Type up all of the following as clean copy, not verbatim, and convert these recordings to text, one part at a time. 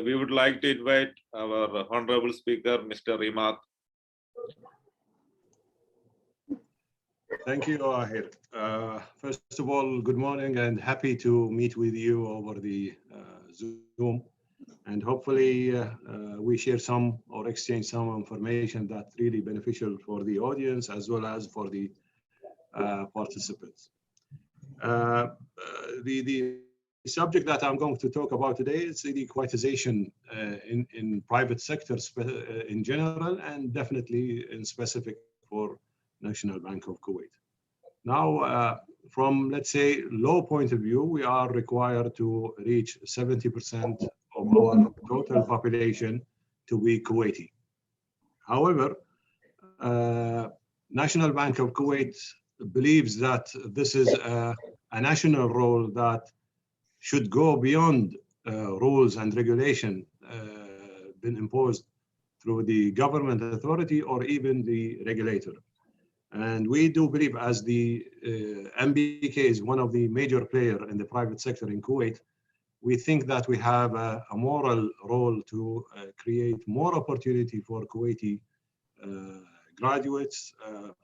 We would like to invite our honorable speaker, Mr. Emad. Thank you, Ahir. First of all, good morning and happy to meet with you over the Zoom. And hopefully we share some or exchange some information that's really beneficial for the audience as well as for the participants. The subject that I'm going to talk about today is the Kuwaitization in private sector in general and definitely in specific for National Bank of Kuwait. Now, from let's say low point of view, we are required to reach 70% of our total population to be Kuwaiti. However, National Bank of Kuwait believes that this is a national role that should go beyond rules and regulation been imposed through the government authority or even the regulator. And we do believe, as the MBK is one of the major players in the private sector in Kuwait, we think that we have a moral role to create more opportunity for Kuwaiti graduates,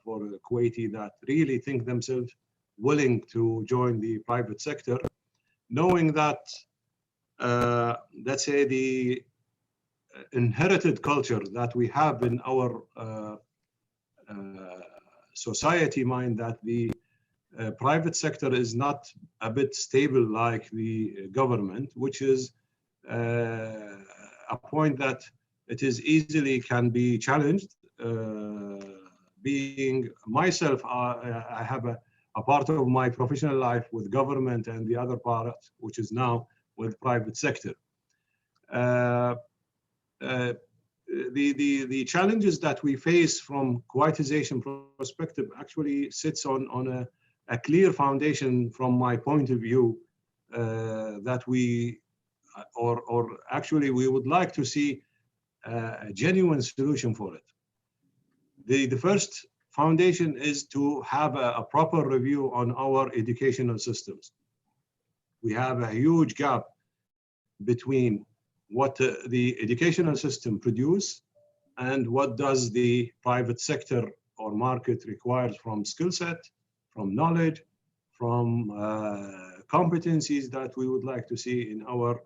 for Kuwaiti that really think themselves willing to join the private sector, knowing that, let's say, the inherited culture that we have in our society mind, that the private sector is not a bit stable like the government, which is a point that it is easily can be challenged. Being myself, I have a part of my professional life with government and the other part, which is now with private sector. The challenges that we face from Kuwaitization perspective actually sits on a clear foundation from my point of view that we, or actually we would like to see a genuine solution for it. The first foundation is to have a proper review on our educational systems. We have a huge gap between what the educational system produce and what does the private sector or market requires from skill set, from knowledge, from competencies that we would like to see in our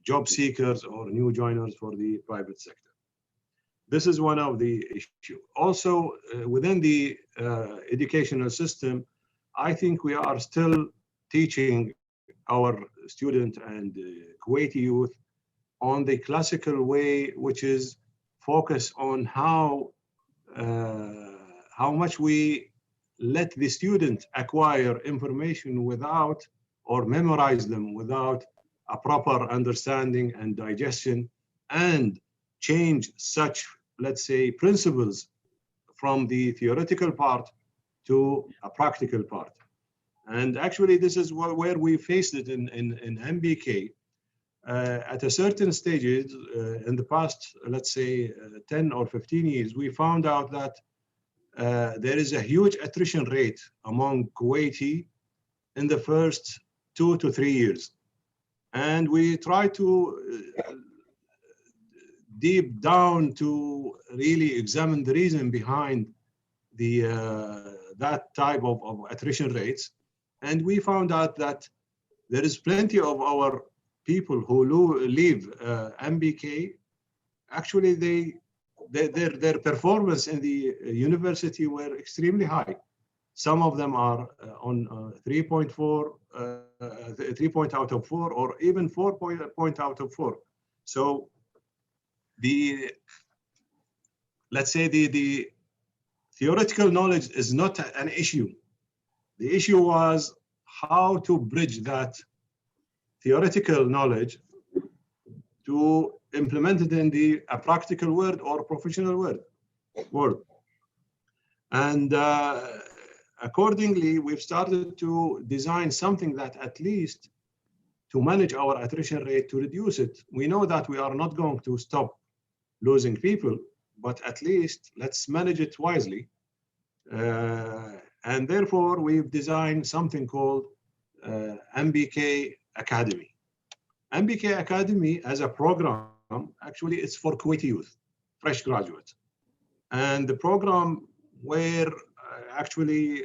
job seekers or new joiners for the private sector. This is one of the issues. Also, within the educational system, I think we are still teaching our student and Kuwaiti youth on the classical way, which is focus on how much we let the student acquire information without or memorize them without a proper understanding and digestion, and change such, let's say, principles from the theoretical part to a practical part. And actually, this is where we faced it in MBK. At a certain stages in the past, let's say 10 or 15 years, we found out that there is a huge attrition rate among Kuwaiti in the first 2 to 3 years. And we try to deep down to really examine the reason behind the that type of attrition rates. And we found out that there is plenty of our people who leave MBK. Actually, their performance in the university were extremely high. Some of them are on 3.4, 3 point out of 4, or even 4 point out of 4. So let's say the theoretical knowledge is not an issue. The issue was how to bridge that theoretical knowledge to implement it in a practical world or professional world. And accordingly, we've started to design something that at least to manage our attrition rate, to reduce it. We know that we are not going to stop losing people, but at least let's manage it wisely. And therefore, we've designed something called MBK Academy. MBK Academy as a program, actually it's for Kuwaiti youth, fresh graduates. And the program were actually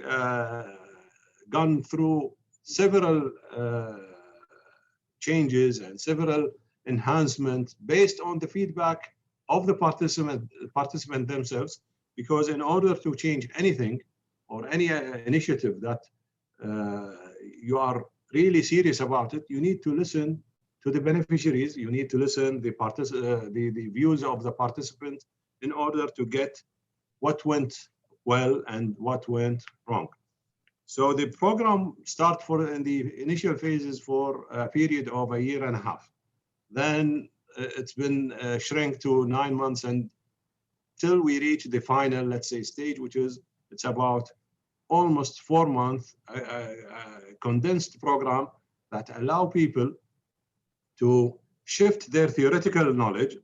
gone through several changes and several enhancements based on the feedback of the participant themselves, because in order to change anything or any initiative that you are really serious about it, you need to listen to the beneficiaries, you need to listen the views of the participants in order to get what went well and what went wrong. So the program starts in the initial phases for a period of 1.5 years. Then it's been shrunk to 9 months until we reach the final, let's say, stage, which is it's about almost 4 months, condensed program that allow people to shift their theoretical knowledge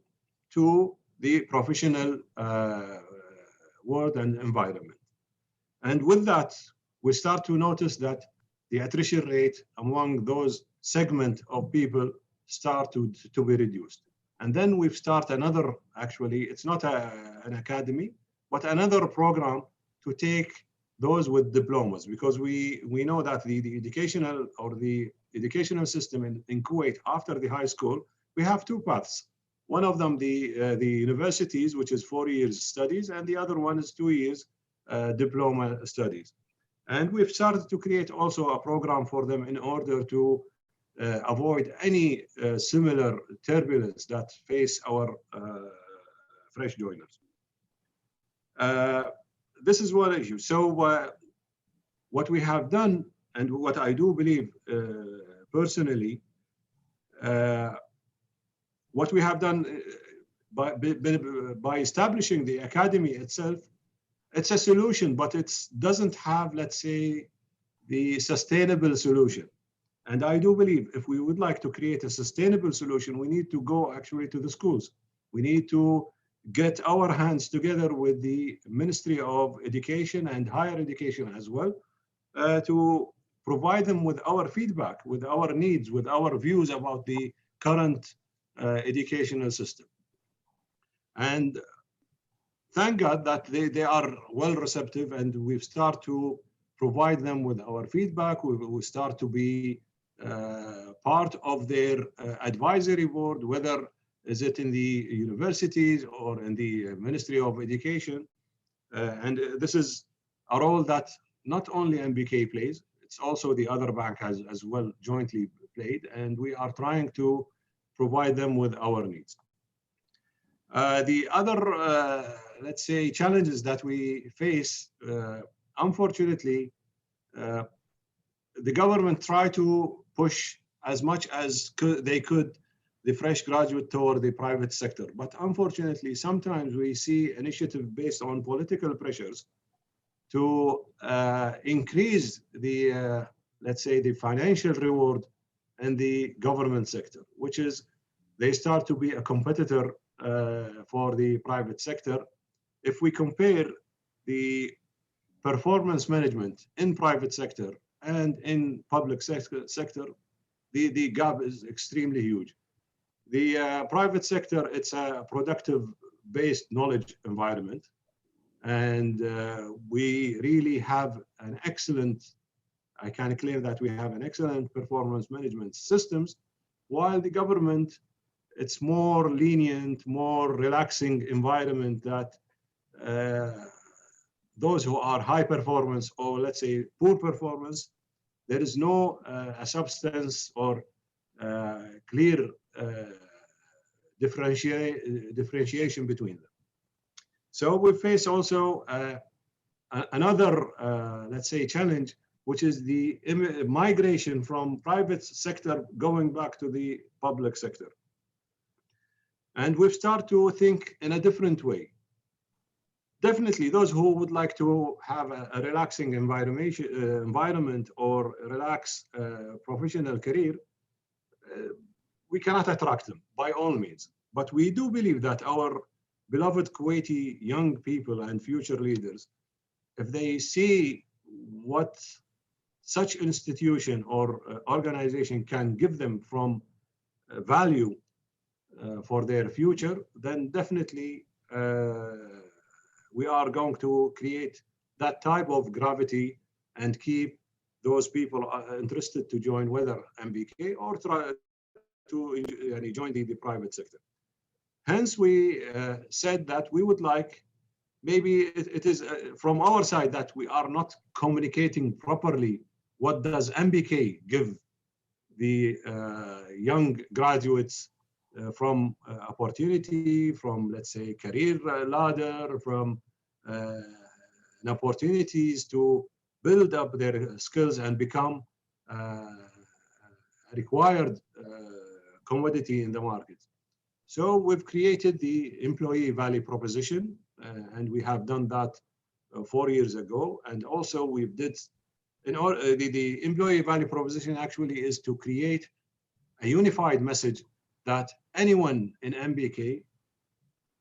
to the professional world and environment. And with that, we start to notice that the attrition rate among those segment of people start to be reduced. And then we've started another, actually, it's not an academy, but another program to take those with diplomas, because we know that the educational system in Kuwait after the high school, we have two paths. One of them, the universities, which is 4 years studies, and the other one is 2 years diploma studies. And we've started to create also a program for them in order to avoid any similar turbulence that face our fresh joiners. This is one issue. So what we have done, and what I do believe personally, what we have done by establishing the academy itself, it's a solution, but it doesn't have, let's say, the sustainable solution. And I do believe if we would like to create a sustainable solution, we need to go actually to the schools. We need to get our hands together with the Ministry of Education and Higher Education as well, to provide them with our feedback, with our needs, with our views about the current educational system. And thank God that they are well receptive, and we've started to provide them with our feedback. We start to be part of their advisory board, whether is it in the universities or in the Ministry of Education. And this is a role that not only MBK plays, it's also the other bank has as well jointly played, and we are trying to provide them with our needs. The other, let's say, challenges that we face, unfortunately, the government tried to push as much as they could the fresh graduate toward the private sector. But unfortunately, sometimes we see initiative based on political pressures to increase the, let's say, the financial reward in the government sector, which is they start to be a competitor for the private sector. If we compare the performance management in private sector and in public sector, the gap is extremely huge. The private sector, it's a productive-based knowledge environment, and we really have an excellent, I can claim that we have an excellent performance management systems, while the government, it's more lenient, more relaxing environment that those who are high performance or let's say poor performance, there is no a substance or clear differentiation between them. So we face also another, let's say, challenge, which is the migration from private sector going back to the public sector. And we've started to think in a different way. Definitely, those who would like to have a relaxing environment or relaxed professional career, we cannot attract them by all means. But we do believe that our beloved Kuwaiti young people and future leaders, if they see what such institution or organization can give them from value for their future, then definitely we are going to create that type of gravity and keep those people interested to join whether MBK or try to join the private sector. Hence, we said that we would like, maybe it is from our side that we are not communicating properly. What does MBK give the young graduates from opportunity, from, let's say, career ladder, from opportunities to build up their skills and become a required commodity in the market. So we've created the employee value proposition, and we have done that 4 years ago. And also we've did, the employee value proposition actually is to create a unified message that anyone in MBK,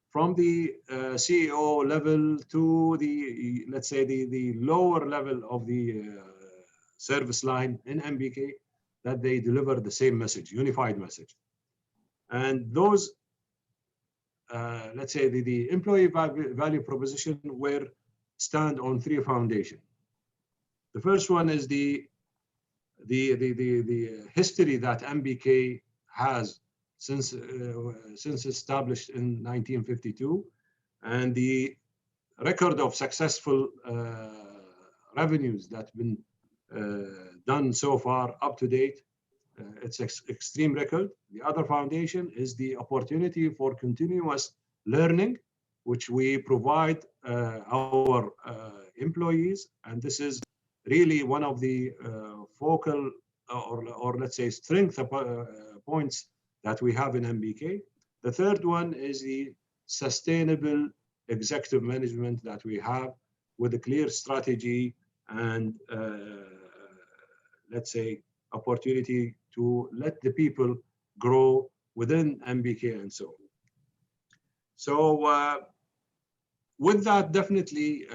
from the CEO level to the, let's say, the lower level of the service line in MBK, that they deliver the same message, unified message. And those, let's say, the employee value proposition were stand on 3 foundations. The first one is the history that MBK has since established in 1952, and the record of successful revenues that's been done so far up to date. It's extreme record. The other foundation is the opportunity for continuous learning, which we provide our employees, and this is really one of the focal or let's say strength points that we have in MBK. The third one is the sustainable executive management that we have with a clear strategy and let's say opportunity to let the people grow within MBK and so on. So with that, definitely,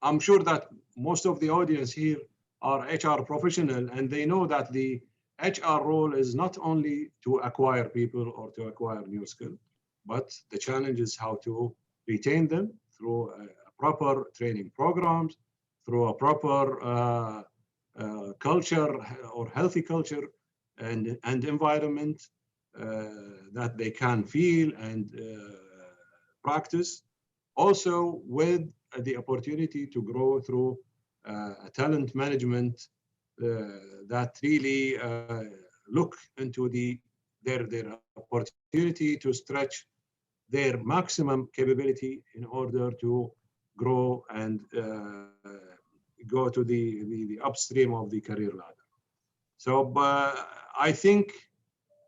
I'm sure that most of the audience here are HR professional, and they know that the HR role is not only to acquire people or to acquire new skills, but the challenge is how to retain them through proper training programs, through a proper culture or healthy culture and environment that they can feel and practice. Also with the opportunity to grow through a talent management that really look into their opportunity to stretch their maximum capability in order to grow and go to the upstream of the career ladder. So I think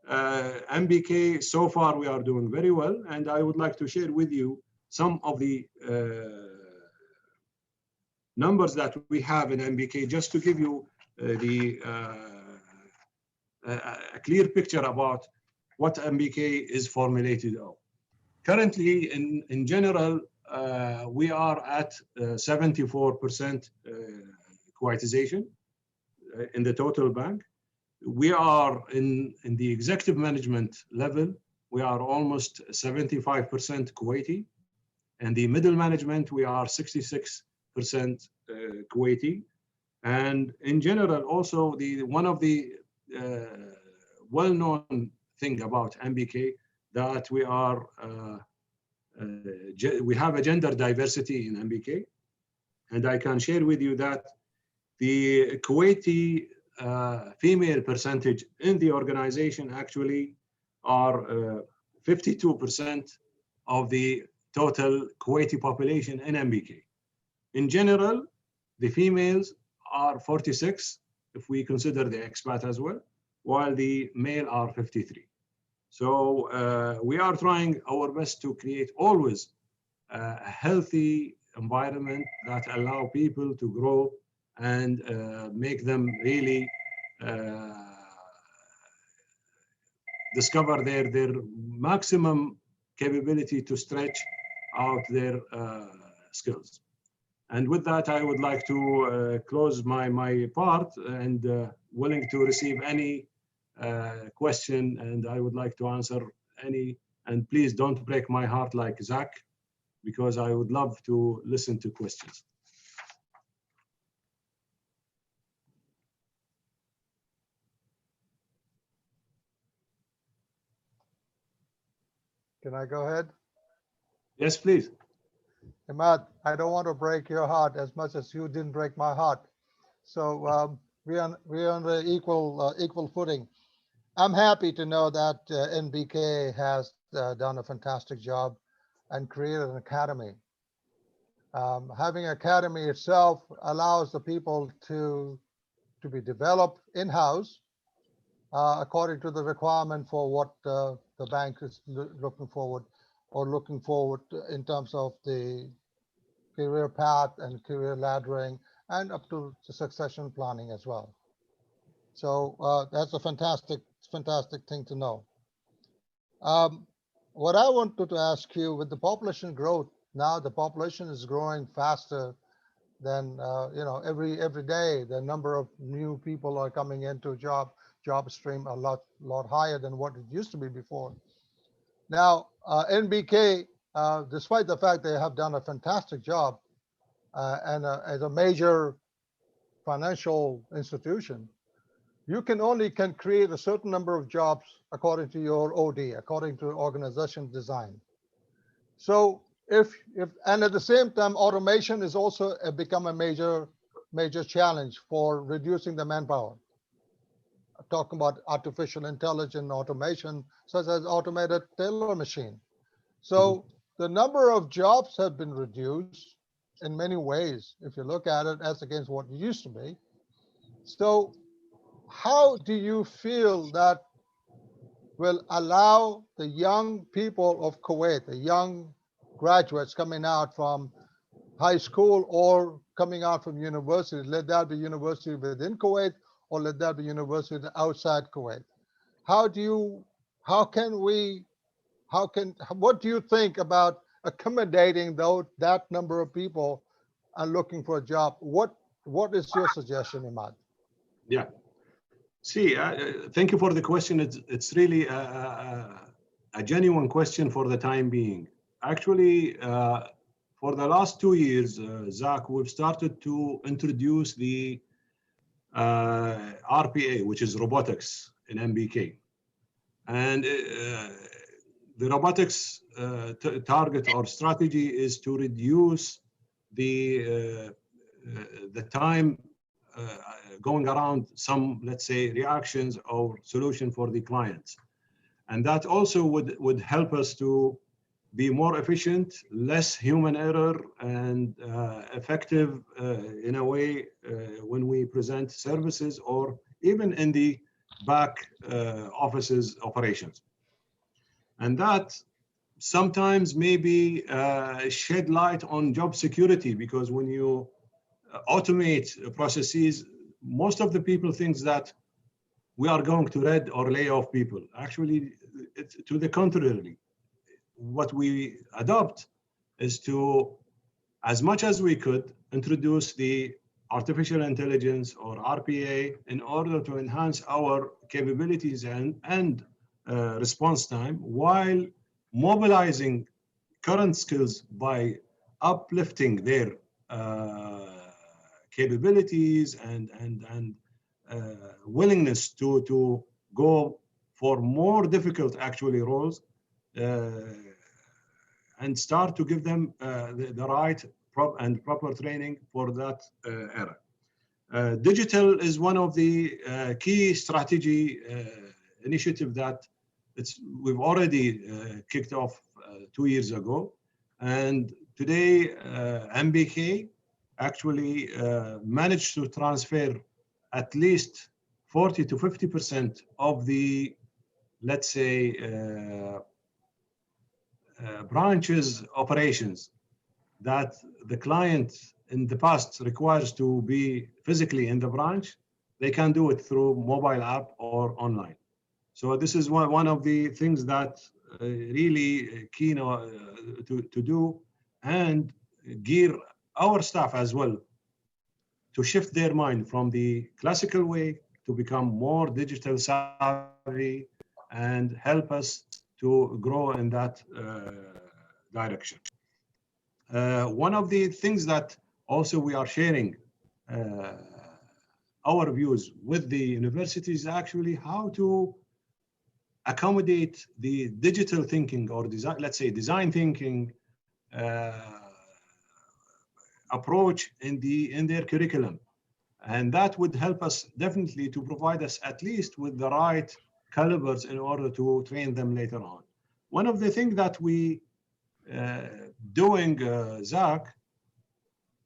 MBK, so far we are doing very well, and I would like to share with you some of the numbers that we have in MBK, just to give you a clear picture about what MBK is formulated of. Currently, in general, we are at 74% Kuwaitization in the total bank. We are in the executive management level, we are almost 75% Kuwaiti. And the middle management, we are 66% Kuwaiti. And in general, also one of the well-known thing about MBK that we are we have a gender diversity in MBK, and I can share with you that the Kuwaiti female percentage in the organization actually are 52% of the total Kuwaiti population in MBK. In general, the females are 46, if we consider the expat as well, while the male are 53. So we are trying our best to create always a healthy environment that allow people to grow and make them really discover their maximum capability to stretch out their skills. And with that, I would like to close my part and willing to receive any question, and I would like to answer any. And please don't break my heart like Zach, because I would love to listen to questions. Can I go ahead? Yes, please. Emad, I don't want to break your heart as much as you didn't break my heart. So we're on the equal footing. I'm happy to know that MBK has done a fantastic job and created an academy. Having an academy itself allows the people to be developed in-house according to the requirement for what the bank is looking forward in terms of the career path and career laddering and up to the succession planning as well. So that's a fantastic thing to know. What I wanted to ask you, with the population growth, now the population is growing faster than every day. The number of new people are coming into job stream a lot higher than what it used to be before. Now NBK, despite the fact they have done a fantastic job and as a major financial institution, you can create a certain number of jobs according to your OD, according to organization design. So and at the same time, automation is also become a major challenge for reducing the manpower. I'm talking about artificial intelligence automation, such as automated tailor machine. So the number of jobs have been reduced in many ways, if you look at it as against what it used to be. So how do you feel that will allow the young people of Kuwait, the young graduates coming out from high school or coming out from university, let that be university within Kuwait or let that be university outside Kuwait? What do you think about accommodating that number of people and looking for a job? What is your suggestion, Emad? Yeah. See, thank you for the question. It's really a genuine question for the time being. Actually, for the last 2 years, Zach, we've started to introduce the RPA, which is robotics in MBK. And the robotics target or strategy is to reduce the time going around some, let's say, reactions or solution for the clients. And that also would help us to be more efficient, less human error, and effective in a way when we present services or even in the back offices operations. And that sometimes maybe shed light on job security, because when you automate processes, most of the people think that we are going to red or lay off people. Actually, it's to the contrary. What we adopt is to, as much as we could, introduce the artificial intelligence or RPA in order to enhance our capabilities and response time, while mobilizing current skills by uplifting their capabilities and willingness to go for more difficult actually roles, and start to give them the right and proper training for that era. Digital is one of the key strategy initiative that we've already kicked off 2 years ago. And today, MBK actually managed to transfer at least 40 to 50% of the, let's say, branches operations that the client in the past requires to be physically in the branch. They can do it through mobile app or online. So this is one of the things that really keen to do, and gear our staff as well to shift their mind from the classical way to become more digital savvy and help us to grow in that direction. One of the things that also we are sharing our views with the universities actually how to accommodate the digital thinking or design, let's say design thinking approach in their curriculum. And that would help us definitely to provide us at least with the right calibers in order to train them later on. One of the things that we doing, Zach,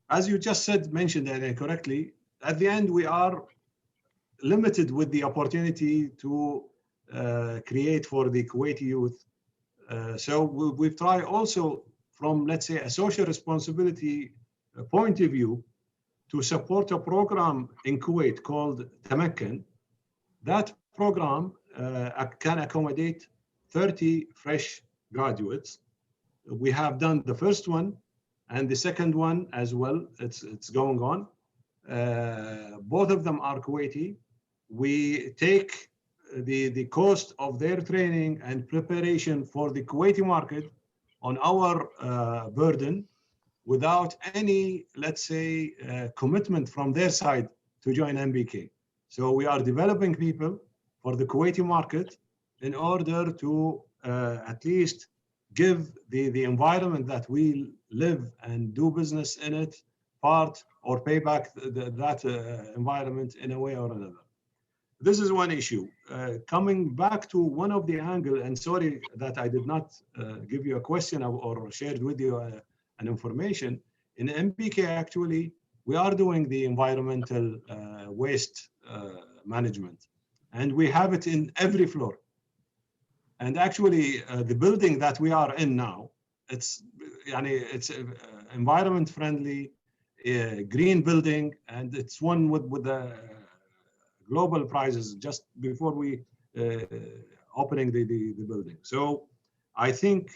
as you just said, mentioned correctly, at the end we are limited with the opportunity to create for the Kuwaiti youth. So we've tried also from, let's say, a social responsibility point of view to support a program in Kuwait called Tamakkan. That program can accommodate 30 fresh graduates. We have done the first one and the second one as well. It's going on. Both of them are Kuwaiti. We take the cost of their training and preparation for the Kuwaiti market on our burden without any, let's say, commitment from their side to join MBK. So we are developing people for the Kuwaiti market in order to at least give the environment that we live and do business in it part or pay back that environment in a way or another. This is one issue. Coming back to one of the angle, and sorry that I did not give you a question or shared with you an information. In MBK, actually, we are doing the environmental waste management, and we have it in every floor. And actually, the building that we are in now, it's environment friendly, green building, and it's one with the global prizes just before we opening the building. So I think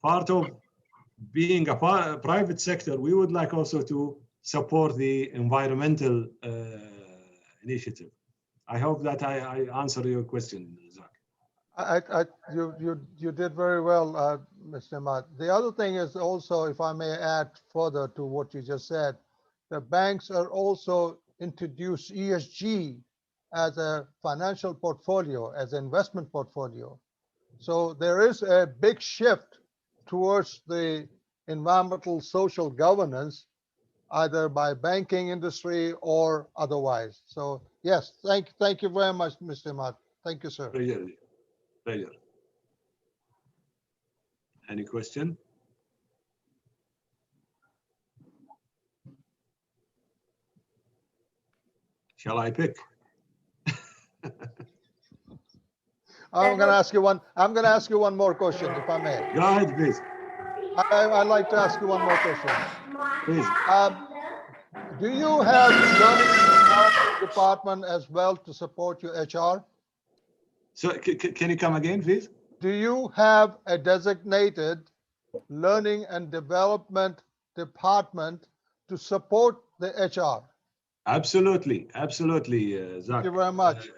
part of being a private sector, we would like also to support the environmental initiative. I hope that I answered your question, Zach. You did very well, Mr. Emad. The other thing is also, if I may add further to what you just said, the banks are also introduced ESG as a financial portfolio, as an investment portfolio. So there is a big shift towards the environmental social governance, either by banking industry or otherwise. So yes, thank you very much, Mr. Ahmad. Thank you, sir. Pleasure. Any question? Shall I pick? I'm going to ask you one more question, if I may. Go ahead, please. I'd like to ask you one more question. Please. Do you have learning and development department as well to support your HR? So can you come again, please? Do you have a designated learning and development department to support the HR? Absolutely, Zach. Thank you very much.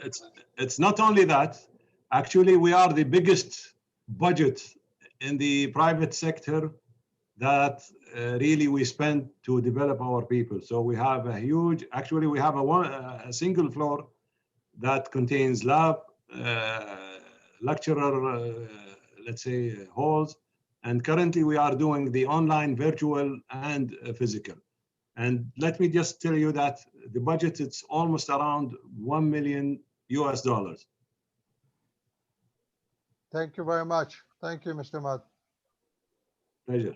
It's not only that. Actually, we are the biggest budget in the private sector that really we spend to develop our people. So we have a huge, actually we have a single floor that contains lab, lecturer, let's say halls. And currently we are doing the online, virtual and physical. And let me just tell you that the budget, it's almost around $1 million US. Thank you very much. Thank you, Mr. Ahmad. Pleasure.